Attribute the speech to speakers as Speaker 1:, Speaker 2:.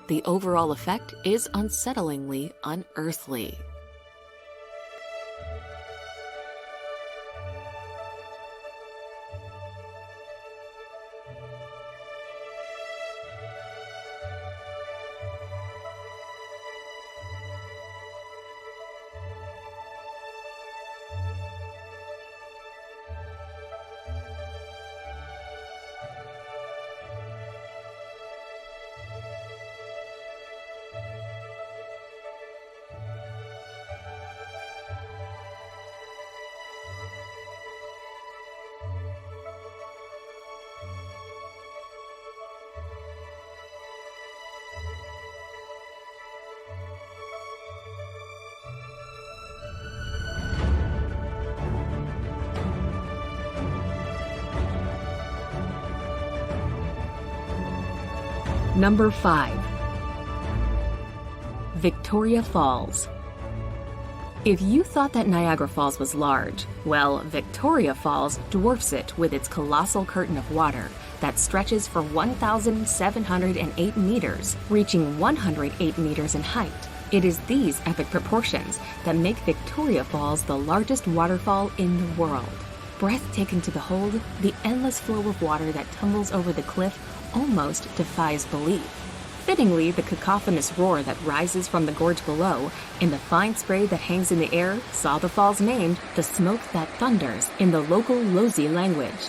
Speaker 1: the overall effect is unsettlingly unearthly.
Speaker 2: Number 5. Victoria Falls. If you thought that Niagara Falls was large, well, Victoria Falls dwarfs it with its colossal curtain of water that stretches for 1,708 meters, reaching 108 meters in height. It is these epic proportions that make Victoria Falls the largest waterfall in the world. Breathtaking to behold, the endless flow of water that tumbles over the cliff almost defies belief. Fittingly, the cacophonous roar that rises from the gorge below and the fine spray that hangs in the air saw the falls named the smoke that thunders in the local Lozi language.